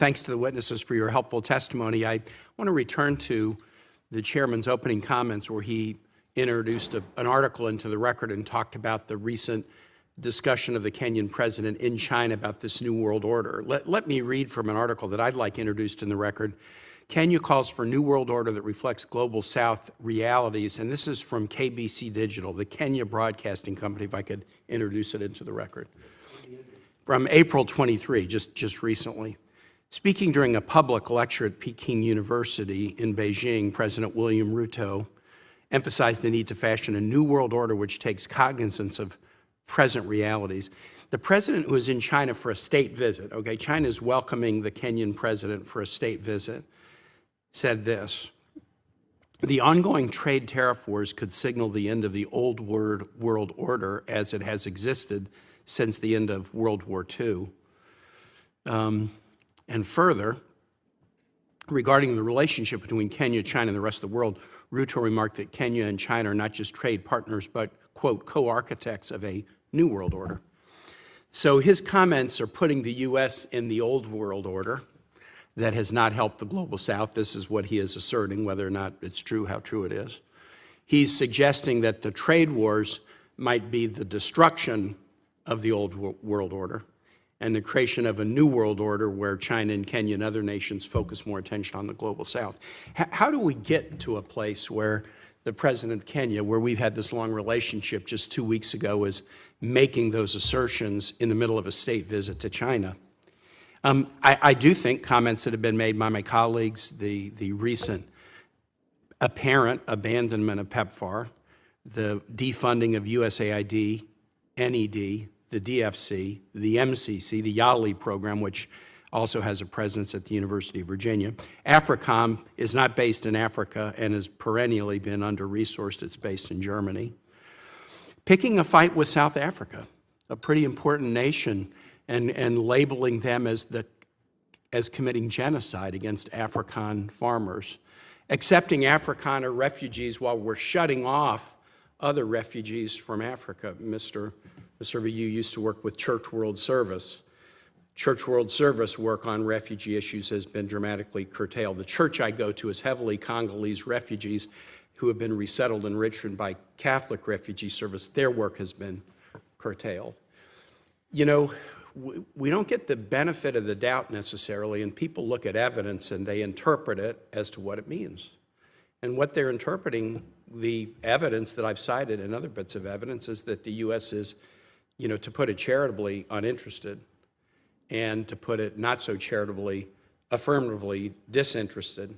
Thanks to the witnesses for your helpful testimony. I want to return to the chairman's opening comments where he introduced an article into the record and talked about the recent discussion of the Kenyan president in China about this new world order. Let me read from an article that I'd like introduced in the record. Kenya calls for a new world order that reflects global South realities, and this is from KBC Digital, the Kenya Broadcasting Company, if I could introduce it into the record. From April 23, just recently. Speaking during a public lecture at Peking University in Beijing, President William Ruto emphasized the need to fashion a new world order which takes cognizance of present realities. The president who was in China for a state visit, okay, China is welcoming the Kenyan president for a state visit, said this: the ongoing trade tariff wars could signal the end of the old world order as it has existed since the end of World War II. And further, regarding the relationship between Kenya, China, and the rest of the world, Ruto remarked that Kenya and China are not just trade partners, but, quote, co-architects of a new world order. So his comments are putting the U.S. in the old world order that has not helped the global South. This is what he is asserting, whether or not it's true, how true it is. He's suggesting that the trade wars might be the destruction of the old world order and the creation of a new world order where China and Kenya and other nations focus more attention on the global South. How do we get to a place where the president of Kenya, where we've had this long relationship just 2 weeks ago, is making those assertions in the middle of a state visit to China? I do think comments that have been made by my colleagues, the recent apparent abandonment of PEPFAR, the defunding of USAID, NED, the DFC, the MCC, the YALI program, which also has a presence at the University of Virginia. AFRICOM is not based in Africa and has perennially been under-resourced. It's based in Germany. Picking a fight with South Africa, a pretty important nation, and labeling them as committing genocide against Afrikaan farmers. Accepting Afrikaner refugees while we're shutting off other refugees from Africa. Mr. Servi, you used to work with Church World Service. Church World Service work on refugee issues has been dramatically curtailed. The church I go to is heavily Congolese refugees who have been resettled in Richmond by Catholic Refugee Service. Their work has been curtailed. You know, we don't get the benefit of the doubt necessarily, and people look at evidence and they interpret it as to what it means. And what they're interpreting, the evidence that I've cited and other bits of evidence, is that the U.S. is, you know, to put it charitably, uninterested, and to put it not so charitably, affirmatively disinterested.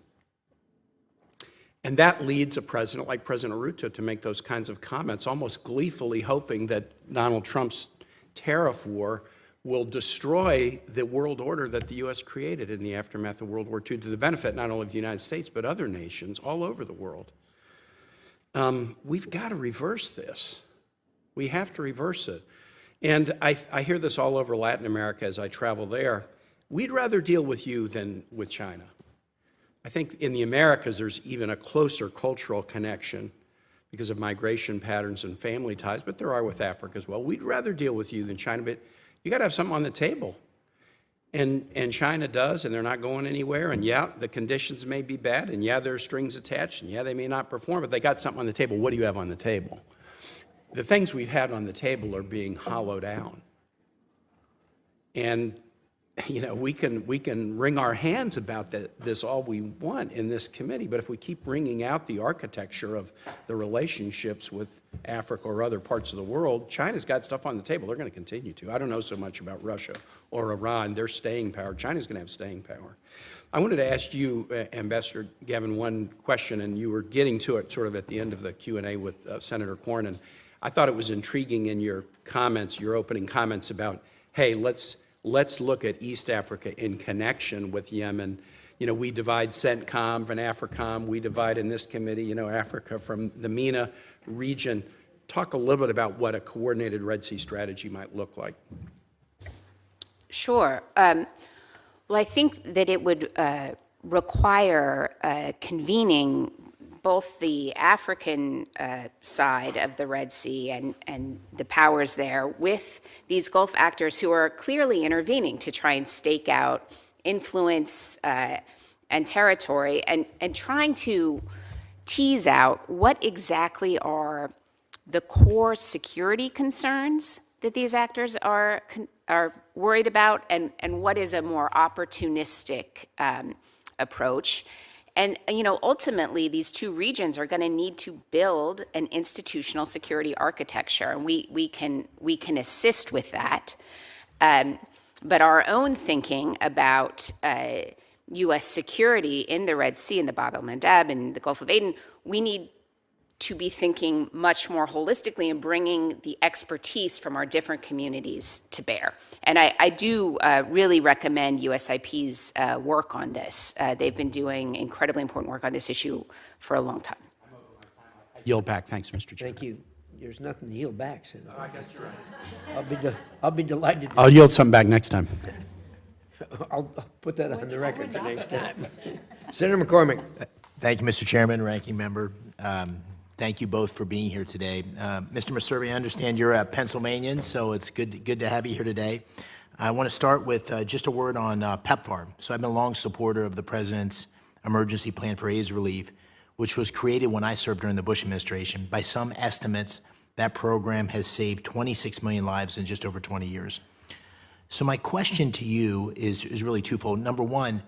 And that leads a president like President Ruto to make those kinds of comments, almost gleefully hoping that Donald Trump's tariff war will destroy the world order that the U.S. created in the aftermath of World War II to the benefit not only of the United States, but other nations all over the world. We've got to reverse this. We have to reverse it. And I hear this all over Latin America as I travel there. We'd rather deal with you than with China. I think in the Americas, there's even a closer cultural connection because of migration patterns and family ties, but there are with Africa as well. We'd rather deal with you than China, but you got to have something on the table. And China does, and they're not going anywhere. And yeah, the conditions may be bad, and yeah, there are strings attached, and yeah, they may not perform, but they got something on the table. What do you have on the table? The things we've had on the table are being hollowed out. And you know, we can wring our hands about this all we want in this committee, but if we keep wringing out the architecture of the relationships with Africa or other parts of the world, China's got stuff on the table. They're going to continue to. I don't know so much about Russia or Iran. Their staying power. China's going to have staying power. I wanted to ask you, Ambassador Gavin, one question, and you were getting to it sort of at the end of the Q&A with Senator Cornyn. I thought it was intriguing in your comments, your opening comments about, hey, let's look at East Africa in connection with Yemen. You know, we divide CENTCOM and AFRICOM. We divide in this committee, you know, Africa from the MENA region. Talk a little bit about what a coordinated Red Sea strategy might look like. Sure. Well, I think that it would require convening both the African side of the Red Sea and the powers there with these Gulf actors who are clearly intervening to try and stake out influence and territory, and trying to tease out what exactly are the core security concerns that these actors are worried about, and what is a more opportunistic approach. And ultimately, these two regions are going to need to build an institutional security architecture, and we can assist with that. But our own thinking about U.S. security in the Red Sea and the Bab el-Mandeb and the Gulf of Aden, we need to be thinking much more holistically and bringing the expertise from our different communities to bear. And I do really recommend USIP's work on this. They've been doing incredibly important work on this issue for a long time. Yield back. Thanks, Mr. Chair. Thank you. There's nothing to yield back, Senator. I guess you're right. I'll be delighted. I'll yield some back next time. I'll put that on the record for next time. Senator McCormick. Thank you, Mr. Chairman, Ranking Member. Thank you both for being here today. Mr. Meserve, I understand you're a Pennsylvanian, so it's good to have you here today. I want to start with just a word on PEPFAR. So I've been a long supporter of the President's Emergency Plan for AIDS Relief, which was created when I served during the Bush administration. By some estimates, that program has saved 26 million lives in just over 20 years. So my question to you is really twofold. Number one,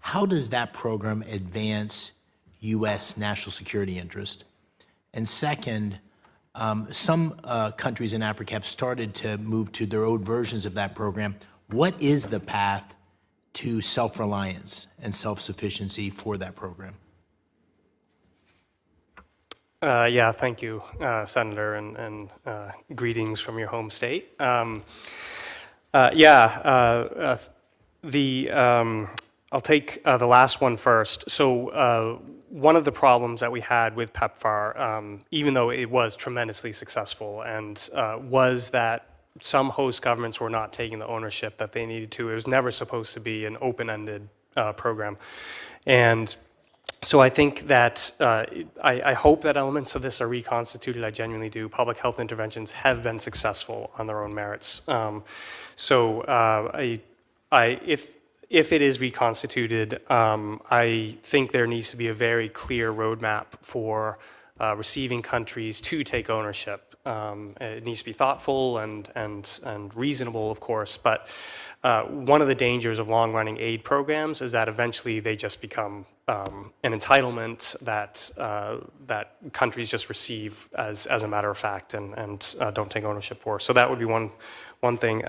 how does that program advance U.S. national security interest? And second, some countries in Africa have started to move to their own versions of that program. What is the path to self-reliance and self-sufficiency for that program? Yeah, thank you, Senator, and greetings from your home state. I'll take the last one first. So one of the problems that we had with PEPFAR, even though it was tremendously successful, and was that some host governments were not taking the ownership that they needed to. It was never supposed to be an open-ended program. And so I think that I hope that elements of this are reconstituted. I genuinely do. Public health interventions have been successful on their own merits. If it is reconstituted, I think there needs to be a very clear roadmap for receiving countries to take ownership. It needs to be thoughtful and reasonable, of course, but one of the dangers of long-running aid programs is that eventually they just become an entitlement that countries just receive as a matter of fact and don't take ownership for. So that would be one thing.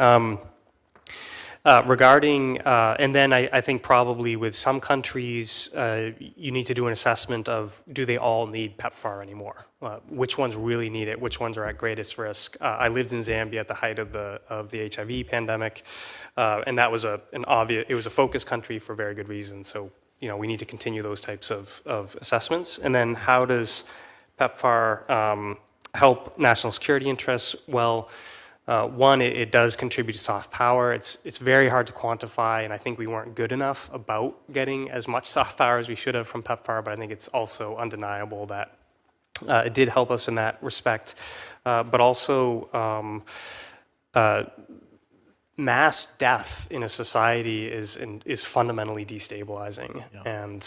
Regarding, and then I think probably with some countries, you need to do an assessment of, do they all need PEPFAR anymore? Which ones really need it? Which ones are at greatest risk? I lived in Zambia at the height of the HIV pandemic, and that was it was a focus country for very good reason. So, we need to continue those types of assessments. And then how does PEPFAR help national security interests? Well, one, it does contribute to soft power. It's very hard to quantify, and I think we weren't good enough about getting as much soft power as we should have from PEPFAR, but I think it's also undeniable that it did help us in that respect. But also, mass death in a society is fundamentally destabilizing, and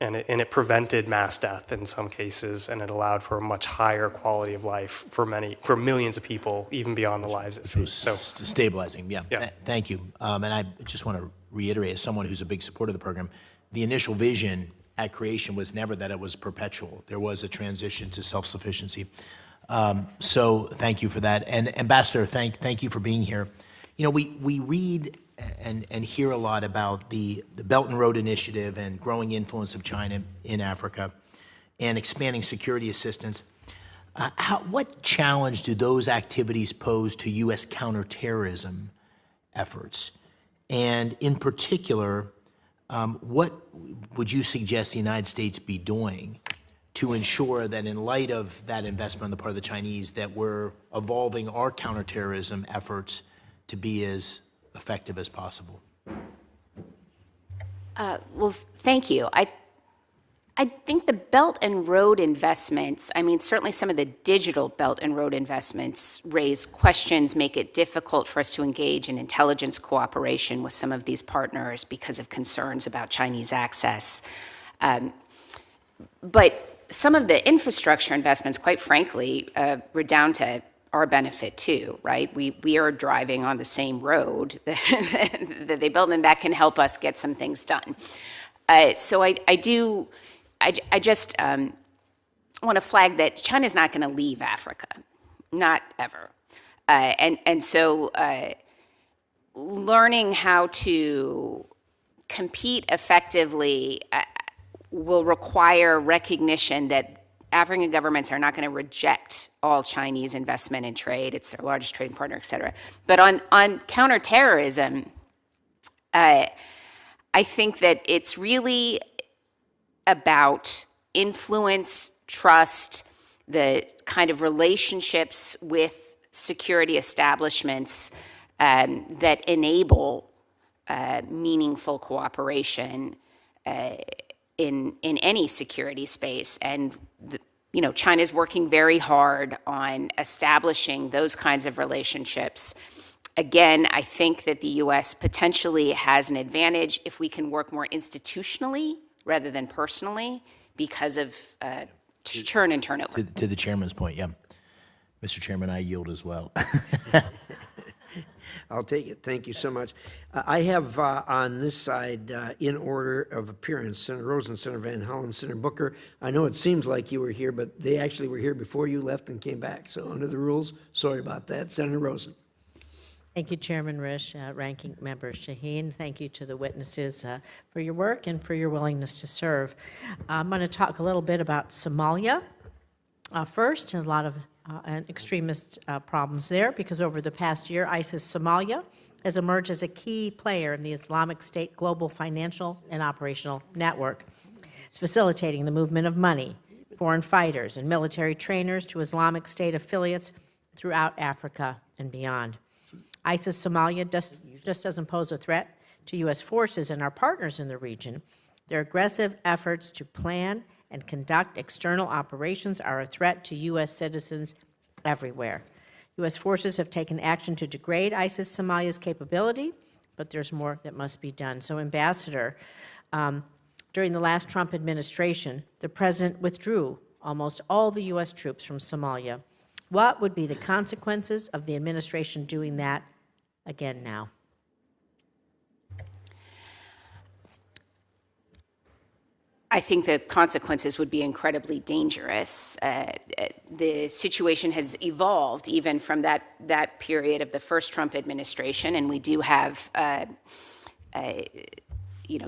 it prevented mass death in some cases, and it allowed for a much higher quality of life for millions of people, even beyond the lives at sea. So stabilizing, yeah. Thank you. And I just want to reiterate, as someone who's a big supporter of the program, the initial vision at creation was never that it was perpetual. There was a transition to self-sufficiency. So thank you for that. And Ambassador, thank you for being here. We read and hear a lot about the Belt and Road Initiative and growing influence of China in Africa and expanding security assistance. What challenge do those activities pose to U.S. counterterrorism efforts? And in particular, what would you suggest the United States be doing to ensure that in light of that investment on the part of the Chinese, that we're evolving our counterterrorism efforts to be as effective as possible? Well, thank you. I I think the Belt and Road investments, I mean, certainly some of the digital Belt and Road investments raise questions, make it difficult for us to engage in intelligence cooperation with some of these partners because of concerns about Chinese access. But some of the infrastructure investments, quite frankly, redound to our benefit too, right? We are driving on the same road that they built, and that can help us get some things done. So I just want to flag that China's not going to leave Africa, not ever. And so learning how to compete effectively will require recognition that African governments are not going to reject all Chinese investment and trade. It's their largest trading partner, et cetera. But on counterterrorism, I think that it's really about influence, trust, the kind of relationships with security establishments that enable meaningful cooperation in any security space. And China's working very hard on establishing those kinds of relationships. Again, I think that the U.S. potentially has an advantage if we can work more institutionally rather than personally because of churn and turnover. To the chairman's point, yeah. Mr. Chairman, I yield as well. I'll take it. Thank you so much. I have on this side, in order of appearance, Senator Rosen, Senator Van Hollen, Senator Booker. I know it seems like you were here, but they actually were here before you left and came back. So under the rules, sorry about that. Senator Rosen. Thank you, Chairman Risch, Ranking Member Shaheen. Thank you to the witnesses for your work and for your willingness to serve. I'm going to talk a little bit about Somalia first, and a lot of extremist problems there, because over the past year, ISIS Somalia has emerged as a key player in the Islamic State global financial and operational network. It's facilitating the movement of money, foreign fighters, and military trainers to Islamic State affiliates throughout Africa and beyond. ISIS Somalia just doesn't pose a threat to U.S. forces and our partners in the region. Their aggressive efforts to plan and conduct external operations are a threat to U.S. citizens everywhere. U.S. forces have taken action to degrade ISIS Somalia's capability, but there's more that must be done. So, Ambassador, during the last Trump administration, the president withdrew almost all the U.S. troops from Somalia. What would be the consequences of the administration doing that again now? I think the consequences would be incredibly dangerous. The situation has evolved even from that period of the first Trump administration, and we do have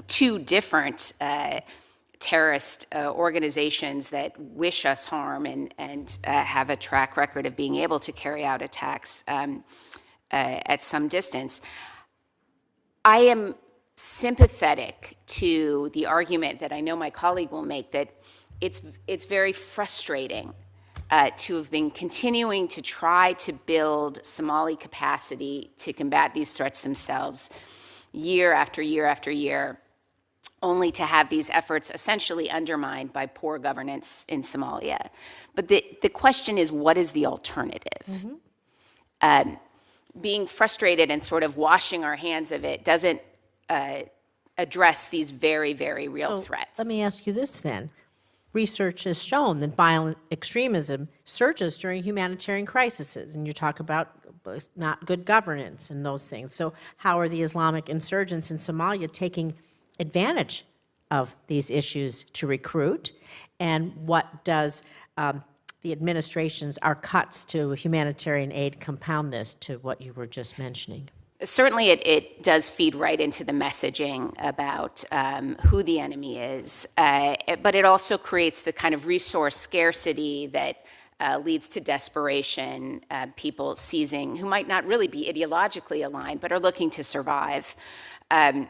two different terrorist organizations that wish us harm and have a track record of being able to carry out attacks at some distance. I am sympathetic to the argument that I know my colleague will make that it's very frustrating to have been continuing to try to build Somali capacity to combat these threats themselves year after year after year, only to have these efforts essentially undermined by poor governance in Somalia. But the question is, what is the alternative? Mm-hmm. Being frustrated and sort of washing our hands of it doesn't address these very, very real threats. Let me ask you this then. Research has shown that violent extremism surges during humanitarian crises, and you talk about not good governance and those things. So how are the Islamic insurgents in Somalia taking advantage of these issues to recruit? And what does the administration's, our cuts to humanitarian aid compound this to what you were just mentioning? Certainly, it does feed right into the messaging about who the enemy is, but it also creates the kind of resource scarcity that leads to desperation, people seizing, who might not really be ideologically aligned, but are looking to survive. And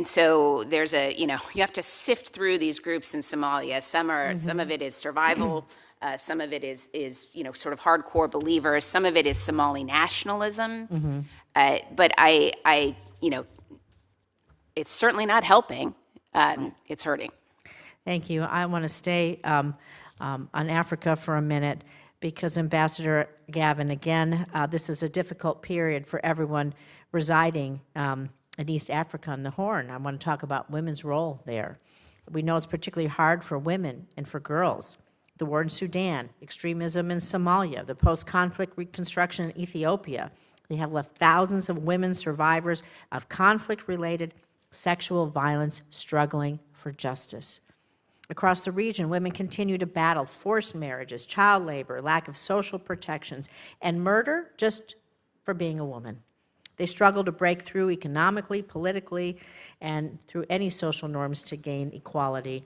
so there's you have to sift through these groups in Somalia. Some of it is survival. Some of it is sort of hardcore believers. Some of it is Somali nationalism. Mm-hmm. But it's certainly not helping. It's hurting. Thank you. I want to stay on Africa for a minute because Ambassador Gavin, again, this is a difficult period for everyone residing in East Africa and the Horn. I want to talk about women's role there. We know it's particularly hard for women and for girls. The war in Sudan, extremism in Somalia, the post-conflict reconstruction in Ethiopia. They have left thousands of women survivors of conflict-related sexual violence struggling for justice. Across the region, women continue to battle forced marriages, child labor, lack of social protections, and murder just for being a woman. They struggle to break through economically, politically, and through any social norms to gain equality.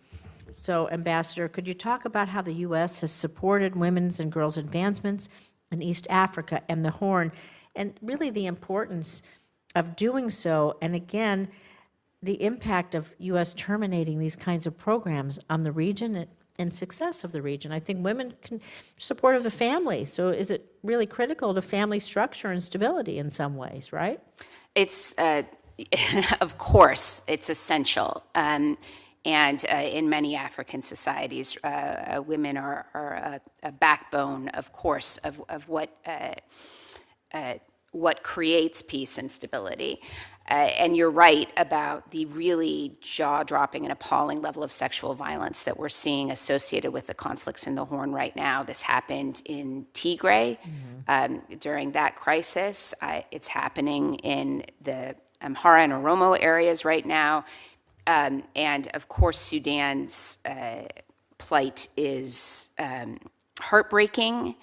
So, Ambassador, could you talk about how the U.S. has supported women's and girls' advancements in East Africa and the Horn, and really the importance of doing so, and again, the impact of U.S. terminating these kinds of programs on the region and success of the region? I think women can support of the family. So is it really critical to family structure and stability in some ways, right? It's, of course, it's essential. And in many African societies, women are a backbone, of course, of what creates peace and stability. And you're right about the really jaw-dropping and appalling level of sexual violence that we're seeing associated with the conflicts in the Horn right now. This happened in Tigray during that crisis. It's happening in the Amhara and Oromo areas right now. And of course, Sudan's plight is heartbreaking.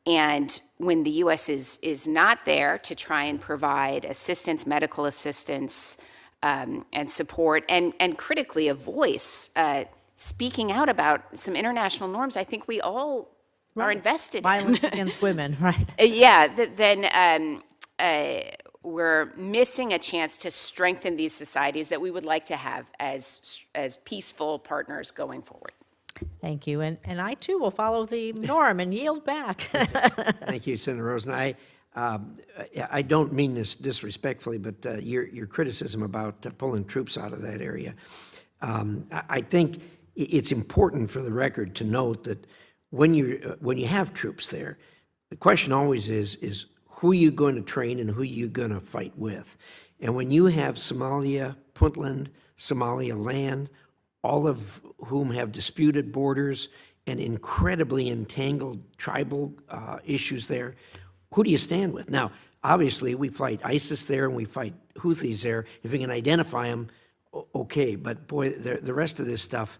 And when the U.S. is not there to try and provide assistance, medical assistance, and support, and critically a voice speaking out about some international norms, I think we all are invested Violence in. against women, right? Then we're missing a chance to strengthen these societies that we would like to have as peaceful partners going forward. Thank you. And I, too, will follow the norm and yield back. Thank you, Senator Rosen. I don't mean this disrespectfully, but your criticism about pulling troops out of that area, I think it's important for the record to note that when you have troops there, the question always is who are you going to train and who are you going to fight with? And when you have Somalia, Puntland, Somaliland, all of whom have disputed borders and incredibly entangled tribal issues there, who do you stand with? Now, obviously, we fight ISIS there and we fight Houthis there. If we can identify them, okay. But boy, the rest of this stuff,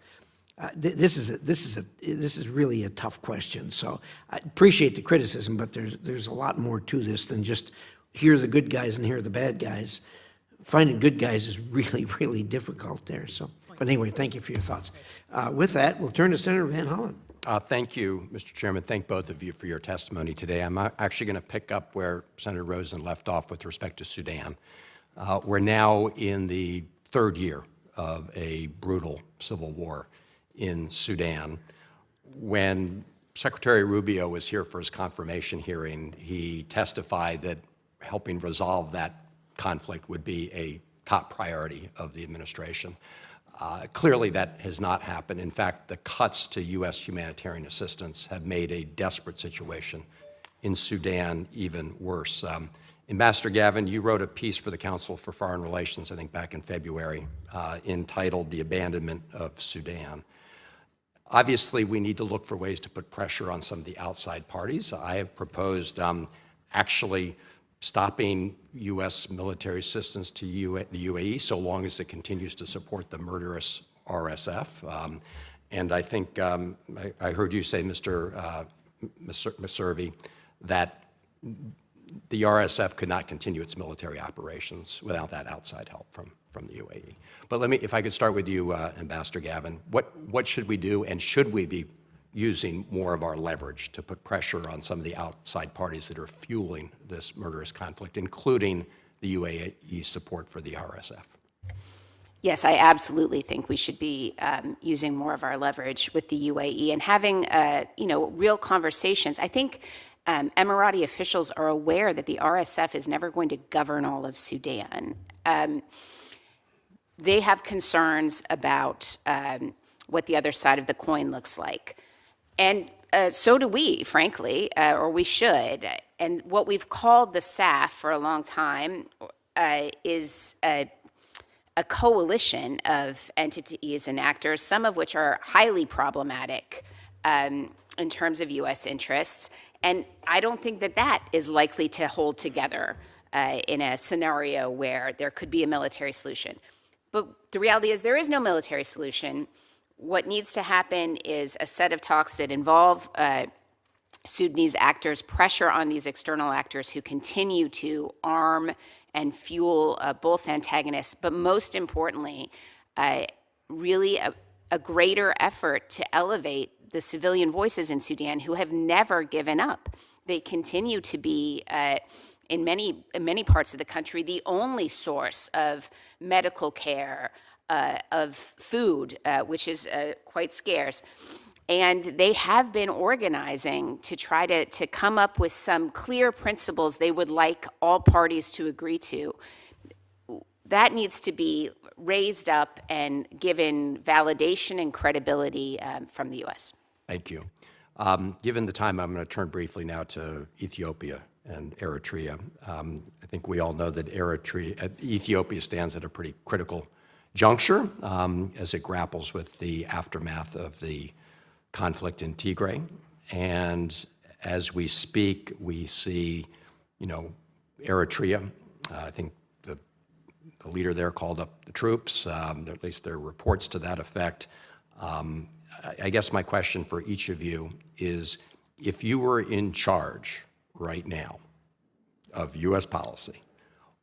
this is really a tough question. So I appreciate the criticism, but there's a lot more to this than just here are the good guys and here are the bad guys. Finding good guys is really, really difficult there. So, but anyway, thank you for your thoughts. With that, we'll turn to Senator Van Hollen. Thank you, Mr. Chairman. Thank both of you for your testimony today. I'm actually going to pick up where Senator Rosen left off with respect to Sudan. We're now in the third year of a brutal civil war in Sudan. When Secretary Rubio was here for his confirmation hearing, he testified that helping resolve that conflict would be a top priority of the administration. Clearly, that has not happened. In fact, the cuts to U.S. humanitarian assistance have made a desperate situation in Sudan even worse. Ambassador Gavin, you wrote a piece for the Council for Foreign Relations, I think back in February, entitled The Abandonment of Sudan. Obviously, we need to look for ways to put pressure on some of the outside parties. I have proposed actually stopping U.S. military assistance to the UAE so long as it continues to support the murderous RSF. And I think I heard you say, Mr. Messervy, that the RSF could not continue its military operations without that outside help from the UAE. But if I could start with you, Ambassador Gavin, what should we do, and should we be using more of our leverage to put pressure on some of the outside parties that are fueling this murderous conflict, including the UAE support for the RSF? Yes, I absolutely think we should be using more of our leverage with the UAE and having, real conversations. I think Emirati officials are aware that the RSF is never going to govern all of Sudan. They have concerns about what the other side of the coin looks like. And so do we, frankly, or we should. And what we've called the SAF for a long time is a coalition of entities and actors, some of which are highly problematic in terms of U.S. interests. And I don't think that that is likely to hold together in a scenario where there could be a military solution. But the reality is there is no military solution. What needs to happen is a set of talks that involve Sudanese actors, pressure on these external actors who continue to arm and fuel both antagonists, but most importantly, really a greater effort to elevate the civilian voices in Sudan who have never given up. They continue to be, in many parts of the country, the only source of medical care, of food, which is quite scarce. And they have been organizing to try to come up with some clear principles they would like all parties to agree to. That needs to be raised up and given validation and credibility from the U.S. Thank you. Given the time, I'm going to turn briefly now to Ethiopia and Eritrea. I think we all know that Ethiopia stands at a pretty critical juncture as it grapples with the aftermath of the conflict in Tigray. And as we speak, we see, Eritrea, I think the leader there called up the troops, at least there are reports to that effect. I guess my question for each of you is, if you were in charge right now of U.S. policy,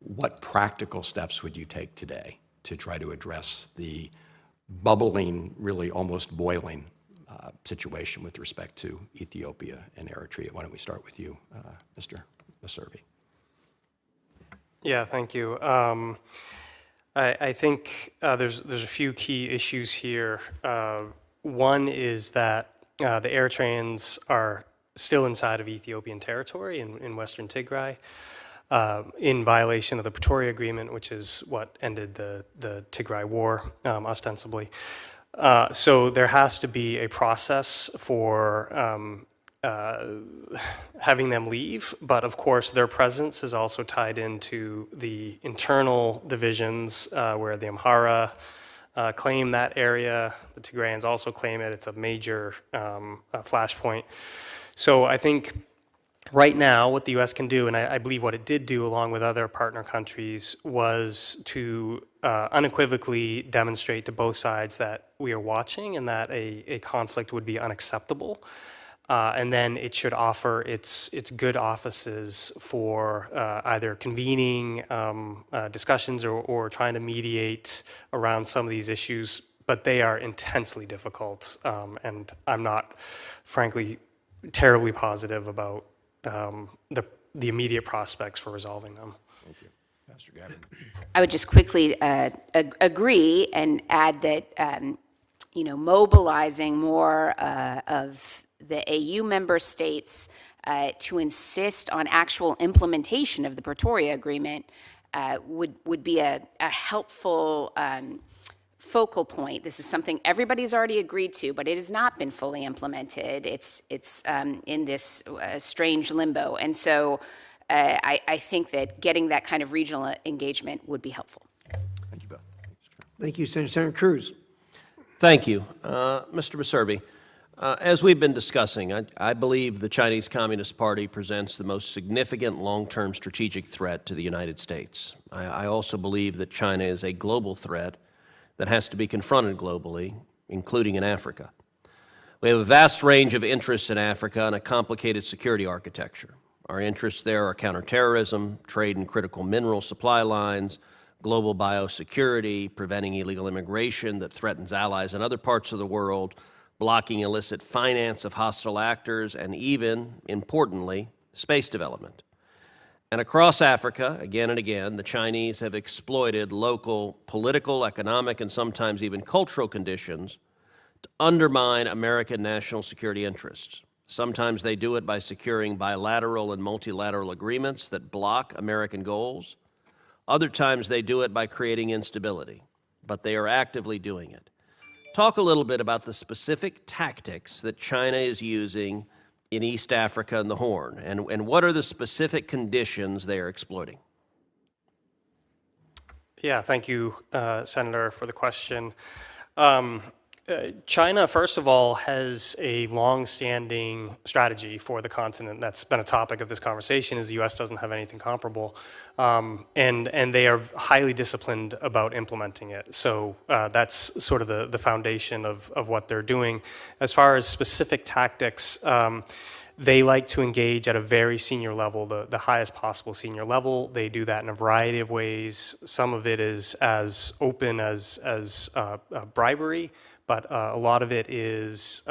what practical steps would you take today to try to address the bubbling, really almost boiling situation with respect to Ethiopia and Eritrea? Why don't we start with you, Mr. Messervy? Yeah, thank you. I think there's a few key issues here. One is that the Eritreans are still inside of Ethiopian territory in western Tigray, in violation of the Pretoria Agreement, which is what ended the Tigray War, ostensibly. So there has to be a process for having them leave, but of course their presence is also tied into the internal divisions where the Amhara claim that area, the Tigrayans also claim it. It's a major flashpoint. So I think right now what the U.S. can do, and I believe what it did do along with other partner countries, was to unequivocally demonstrate to both sides that we are watching and that a conflict would be unacceptable. And then it should offer its good offices for either convening discussions or trying to mediate around some of these issues, but they are intensely difficult, and I'm not, frankly, terribly positive about the immediate prospects for resolving them. Thank you. Pastor Gabbard. I would just quickly agree and add that mobilizing more of the AU member states to insist on actual implementation of the Pretoria Agreement would be a helpful focal point. This is something everybody's already agreed to, but it has not been fully implemented. It's in this strange limbo. And so I think that getting that kind of regional engagement would be helpful. Thank you, Bill. Thank you, Senator Cruz. Thank you. Mr. Messervy, as we've been discussing, I believe the Chinese Communist Party presents the most significant long-term strategic threat to the United States. I also believe that China is a global threat that has to be confronted globally, including in Africa. We have a vast range of interests in Africa and a complicated security architecture. Our interests there are counterterrorism, trade in critical mineral supply lines, global biosecurity, preventing illegal immigration that threatens allies in other parts of the world, blocking illicit finance of hostile actors, and even, importantly, space development. And across Africa, again and again, the Chinese have exploited local political, economic, and sometimes even cultural conditions to undermine American national security interests. Sometimes they do it by securing bilateral and multilateral agreements that block American goals. Other times they do it by creating instability, but they are actively doing it. Talk a little bit about the specific tactics that China is using in East Africa and the Horn, and what are the specific conditions they are exploiting? Yeah, thank you, Senator, for the question. China, first of all, has a long-standing strategy for the continent. That's been a topic of this conversation, is the U.S. doesn't have anything comparable. And they are highly disciplined about implementing it. So that's sort of the foundation of what they're doing. As far as specific tactics, they like to engage at a very senior level, the highest possible senior level. They do that in a variety of ways. Some of it is as open as bribery, but a lot of it is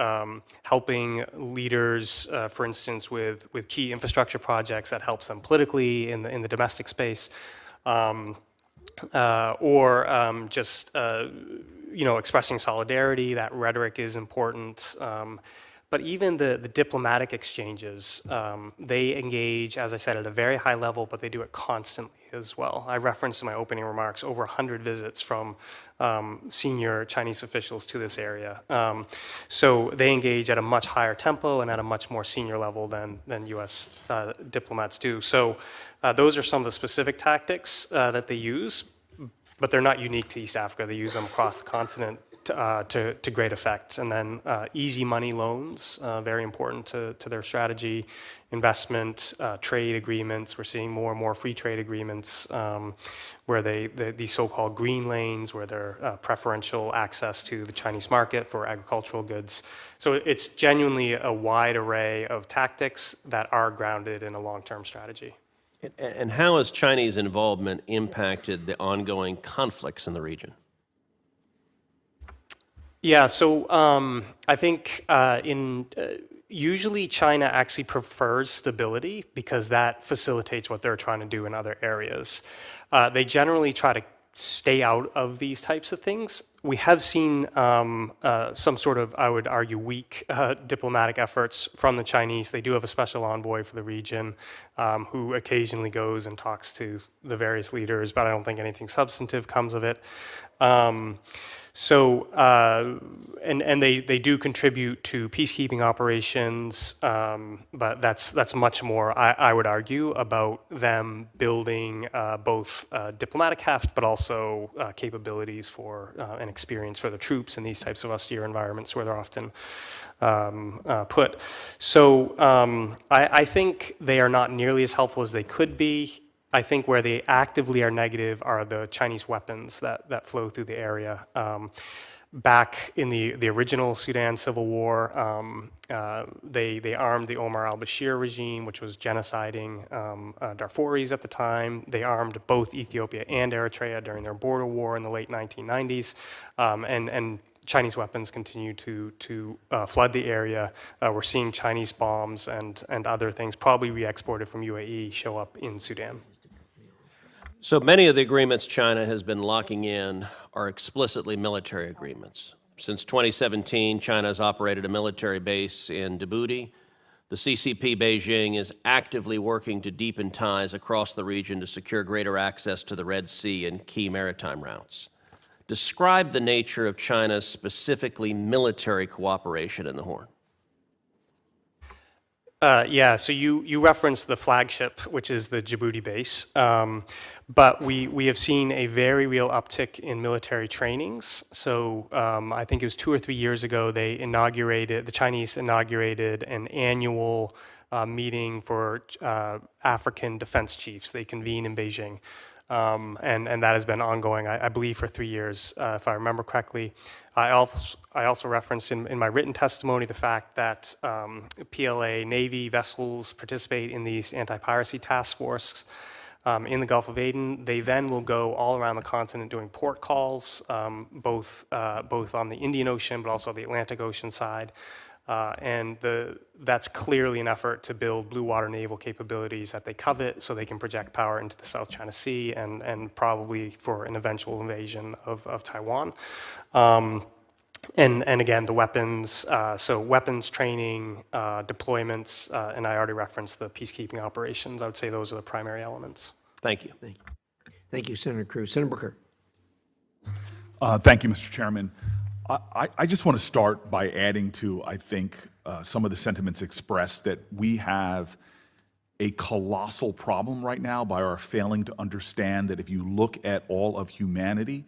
helping leaders, for instance, with key infrastructure projects that helps them politically in the domestic space, or just expressing solidarity. That rhetoric is important. But even the diplomatic exchanges, they engage, as I said, at a very high level, but they do it constantly as well. I referenced in my opening remarks over 100 visits from senior Chinese officials to this area. So they engage at a much higher tempo and at a much more senior level than U.S. Diplomats do. So those are some of the specific tactics that they use, but they're not unique to East Africa. They use them across the continent to great effect. And then easy money loans, very important to their strategy. Investment, trade agreements. We're seeing more and more free trade agreements where these so-called green lanes, where they're preferential access to the Chinese market for agricultural goods. So it's genuinely a wide array of tactics that are grounded in a long-term strategy. And how has Chinese involvement impacted the ongoing conflicts in the region? Yeah, so I think usually China actually prefers stability because that facilitates what they're trying to do in other areas. They generally try to stay out of these types of things. We have seen some sort of, I would argue, weak diplomatic efforts from the Chinese. They do have a special envoy for the region who occasionally goes and talks to the various leaders, but I don't think anything substantive comes of it. And they do contribute to peacekeeping operations, but that's much more, I would argue, about them building both diplomatic heft, but also capabilities for and experience for the troops in these types of austere environments where they're often put. So I think they are not nearly as helpful as they could be. I think where they actively are negative are the Chinese weapons that flow through the area. Back in the original Sudan civil war, they armed the Omar al-Bashir regime, which was genociding Darfuris at the time. They armed both Ethiopia and Eritrea during their border war in the late 1990s. And Chinese weapons continue to flood the area. We're seeing Chinese bombs and other things, probably re-exported from UAE, show up in Sudan. So many of the agreements China has been locking in are explicitly military agreements. Since 2017, China has operated a military base in Djibouti. The CCP Beijing is actively working to deepen ties across the region to secure greater access to the Red Sea and key maritime routes. Describe the nature of China's specifically military cooperation in the Horn. Yeah, so you referenced the flagship, which is the Djibouti base, but we have seen a very real uptick in military trainings. So I think it was 2 or 3 years ago, the Chinese inaugurated an annual meeting for African defense chiefs. They convene in Beijing. And that has been ongoing, I believe, for 3 years, if I remember correctly. I also referenced in my written testimony the fact that PLA Navy vessels participate in these anti-piracy task forces in the Gulf of Aden. They then will go all around the continent doing port calls, both on the Indian Ocean, but also the Atlantic Ocean side. That's clearly an effort to build blue water naval capabilities that they covet so they can project power into the South China Sea and probably for an eventual invasion of Taiwan. And again, the weapons, so weapons training, deployments, and I already referenced the peacekeeping operations. I would say those are the primary elements. Thank you. Thank you, Senator Cruz. Senator Booker. Thank you, Mr. Chairman. I just want to start by adding to, I think, some of the sentiments expressed that we have a colossal problem right now by our failing to understand that if you look at all of humanity,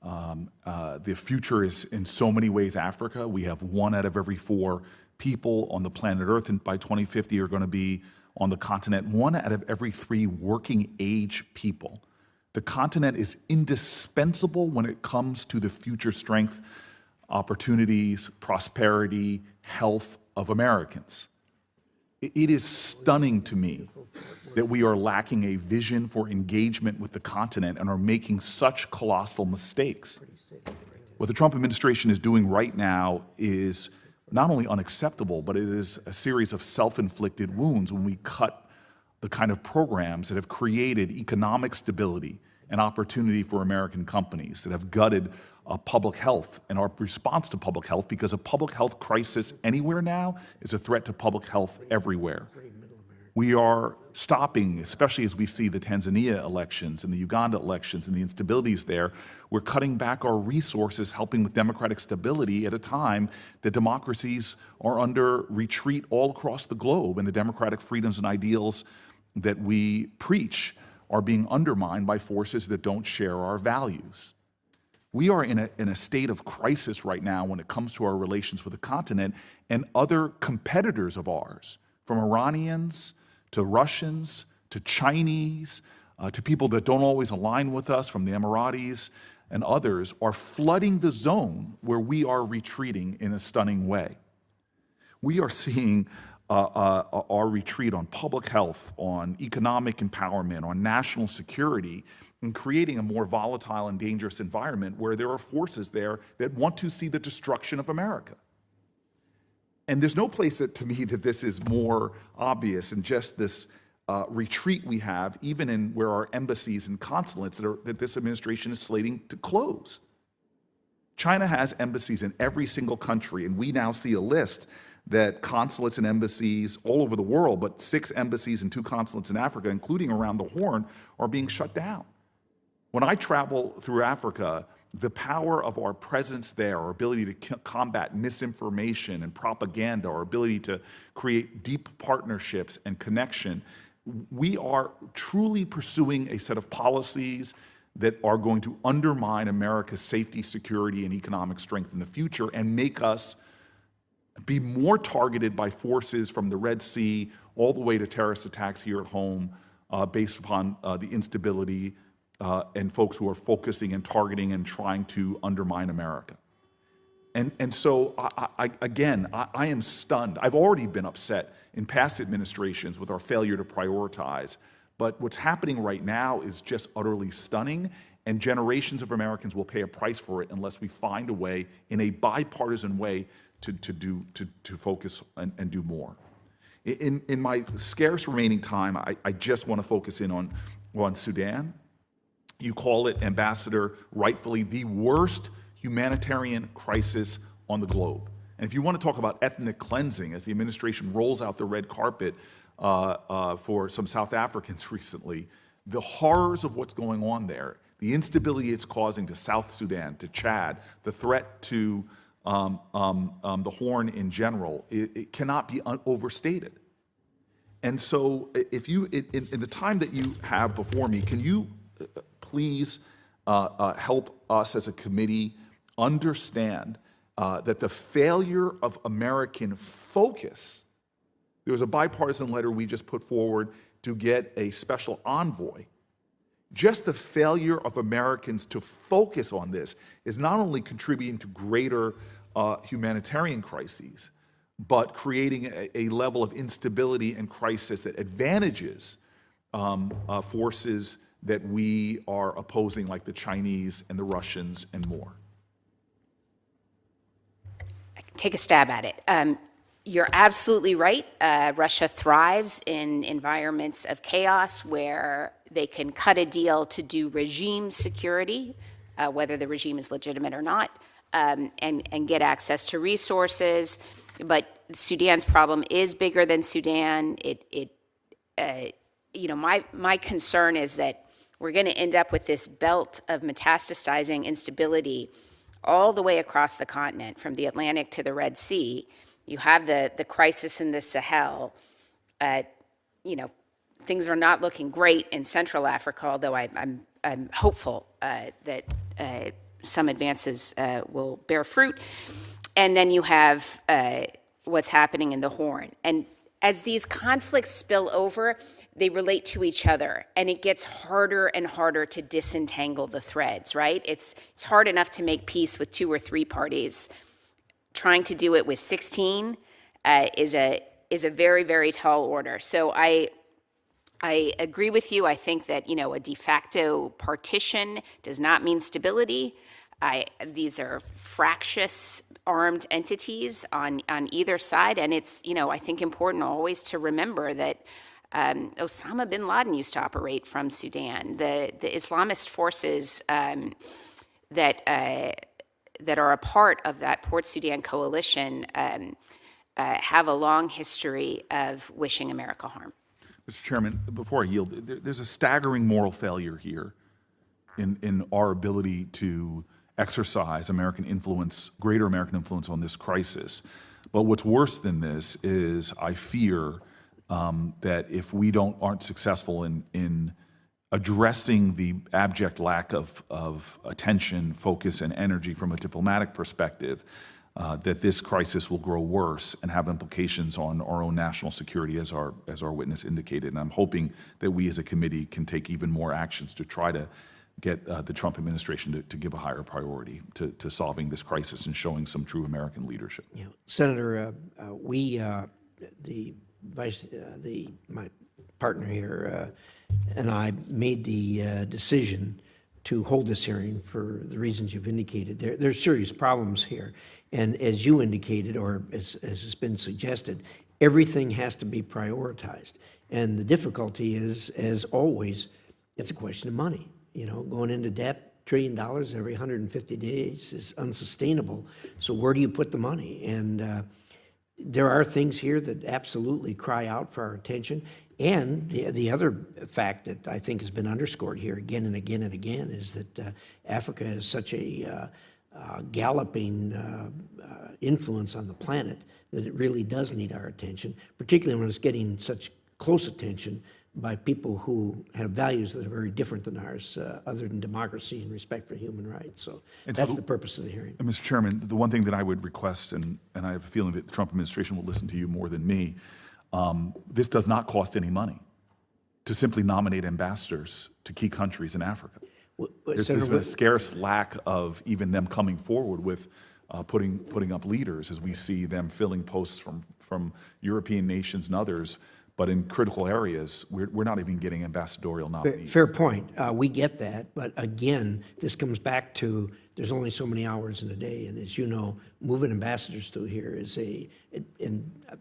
the future is in so many ways Africa. We have 1 out of every 4 people on the planet Earth, and by 2050 are going to be on the continent. 1 out of every 3 working age people. The continent is indispensable when it comes to the future strength, opportunities, prosperity, health of Americans. It is stunning to me that we are lacking a vision for engagement with the continent and are making such colossal mistakes. What the Trump administration is doing right now is not only unacceptable, but it is a series of self-inflicted wounds when we cut the kind of programs that have created economic stability and opportunity for American companies, that have gutted public health and our response to public health, because a public health crisis anywhere now is a threat to public health everywhere. We are stopping, especially as we see the Tanzania elections and the Uganda elections and the instabilities there, we're cutting back our resources helping with democratic stability at a time that democracies are under retreat all across the globe, and the democratic freedoms and ideals that we preach are being undermined by forces that don't share our values. We are in a state of crisis right now when it comes to our relations with the continent and other competitors of ours, from Iranians to Russians to Chinese to people that don't always align with us, from the Emiratis and others, are flooding the zone where we are retreating in a stunning way. We are seeing our retreat on public health, on economic empowerment, on national security, and creating a more volatile and dangerous environment where there are forces there that want to see the destruction of America. And there's no place to me that this is more obvious than just this retreat we have, even in where our embassies and consulates that this administration is slating to close. China has embassies in every single country, and we now see a list that consulates and embassies all over the world, but 6 embassies and 2 consulates in Africa, including around the Horn, are being shut down. When I travel through Africa, the power of our presence there, our ability to combat misinformation and propaganda, our ability to create deep partnerships and connection, we are truly pursuing a set of policies that are going to undermine America's safety, security, and economic strength in the future and make us be more targeted by forces from the Red Sea all the way to terrorist attacks here at home based upon the instability and folks who are focusing and targeting and trying to undermine America. And so, I am stunned. I've already been upset in past administrations with our failure to prioritize. But what's happening right now is just utterly stunning, and generations of Americans will pay a price for it unless we find a way, in a bipartisan way, to focus and do more. In my scarce remaining time, I just want to focus in on Sudan. You call it, Ambassador, rightfully, the worst humanitarian crisis on the globe. And if you want to talk about ethnic cleansing, as the administration rolls out the red carpet for some South Africans recently, the horrors of what's going on there, the instability it's causing to South Sudan, to Chad, the threat to the Horn in general, it cannot be overstated. And so if you, in the time that you have before me, can you please help us as a committee understand that the failure of American focus, there was a bipartisan letter we just put forward to get a special envoy. Just the failure of Americans to focus on this is not only contributing to greater humanitarian crises, but creating a level of instability and crisis that advantages forces that we are opposing, like the Chinese and the Russians and more. I can take a stab at it. You're absolutely right. Russia thrives in environments of chaos where they can cut a deal to do regime security, whether the regime is legitimate or not, and get access to resources. But Sudan's problem is bigger than Sudan. My concern is that we're going to end up with this belt of metastasizing instability all the way across the continent, from the Atlantic to the Red Sea. You have the crisis in the Sahel. Things are not looking great in Central Africa, although I'm hopeful that some advances will bear fruit. And then you have what's happening in the Horn. And as these conflicts spill over, they relate to each other, and it gets harder and harder to disentangle the threads, right? It's hard enough to make peace with 2 or 3 parties. Trying to do it with 16 is a very, very tall order. So I agree with you. I think that, a de facto partition does not mean stability. These are fractious armed entities on either side, and it's, I think important always to remember that Osama bin Laden used to operate from Sudan. The Islamist forces that are a part of that Port Sudan coalition have a long history of wishing America harm. Mr. Chairman, before I yield, there's a staggering moral failure here in our ability to exercise American influence, greater American influence on this crisis. But what's worse than this is I fear that if we aren't successful in addressing the abject lack of attention, focus, and energy from a diplomatic perspective, that this crisis will grow worse and have implications on our own national security, as our witness indicated. And I'm hoping that we as a committee can take even more actions to try to get the Trump administration to give a higher priority to solving this crisis and showing some true American leadership. Senator, my partner here and I made the decision to hold this hearing for the reasons you've indicated. There's serious problems here. And as you indicated, or as has been suggested, everything has to be prioritized. And the difficulty is, as always, it's a question of money. Going into debt, $1 trillion every 150 days is unsustainable. So where do you put the money? And there are things here that absolutely cry out for our attention. And the other fact that I think has been underscored here again and again and again is that Africa is such a galloping influence on the planet that it really does need our attention, particularly when it's getting such close attention by people who have values that are very different than ours, other than democracy and respect for human rights. So that's the purpose of the hearing. Mr. Chairman, the one thing that I would request, and I have a feeling that the Trump administration will listen to you more than me, this does not cost any money to simply nominate ambassadors to key countries in Africa. There's been a scarce lack of even them coming forward with putting up leaders, as we see them filling posts from European nations and others. But in critical areas, we're not even getting ambassadorial nominees. Fair point. We get that. But again, this comes back to there's only so many hours in a day. And as you know, moving ambassadors through here is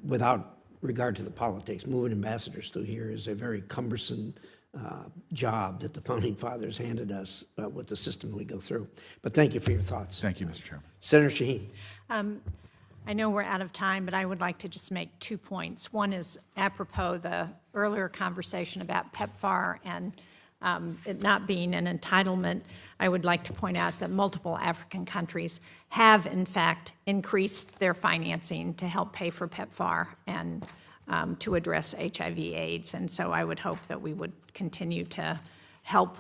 without regard to the politics, moving ambassadors through here is a very cumbersome job that the Founding Fathers handed us with the system we go through. But thank you for your thoughts. Thank you, Mr. Chairman. Senator Shaheen. I know we're out of time, but I would like to just make 2 points. One is apropos the earlier conversation about PEPFAR and it not being an entitlement. I would like to point out that multiple African countries have, in fact, increased their financing to help pay for PEPFAR and to address HIV/AIDS. And so I would hope that we would continue to help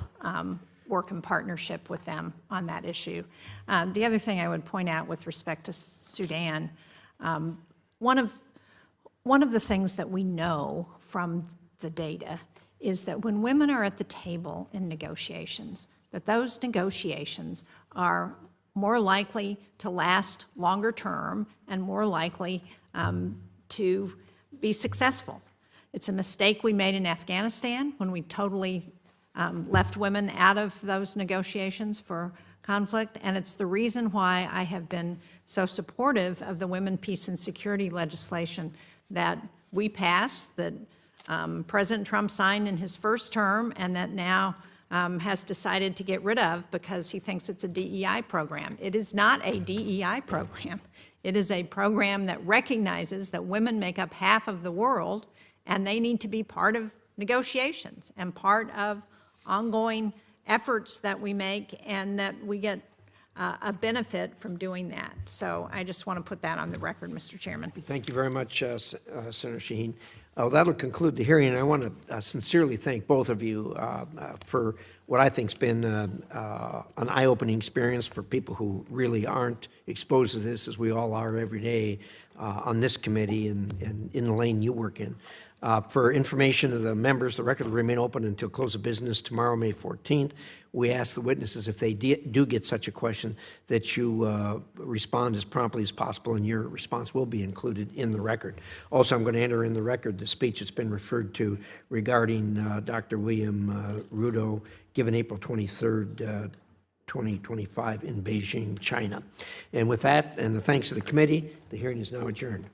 work in partnership with them on that issue. The other thing I would point out with respect to Sudan, one of the things that we know from the data is that when women are at the table in negotiations, that those negotiations are more likely to last longer term and more likely to be successful. It's a mistake we made in Afghanistan when we totally left women out of those negotiations for conflict, and it's the reason why I have been so supportive of the Women, Peace, and Security legislation that we passed, that President Trump signed in his first term, and that now has decided to get rid of because he thinks it's a DEI program. It is not a DEI program. It is a program that recognizes that women make up half of the world, and they need to be part of negotiations and part of ongoing efforts that we make, and that we get a benefit from doing that. So I just want to put that on the record, Mr. Chairman. Thank you very much, Senator Shaheen. That'll conclude the hearing, and I want to sincerely thank both of you for what I think's been an eye-opening experience for people who really aren't exposed to this, as we all are every day on this committee and in the lane you work in. For information of the members, the record will remain open until close of business tomorrow, May 14th. We ask the witnesses, if they do get such a question, that you respond as promptly as possible, and your response will be included in the record. Also, I'm going to enter in the record the speech that's been referred to regarding Dr. William Rudo, given April 23rd, 2025 in Beijing, China. And with that, and the thanks to the committee, the hearing is now adjourned.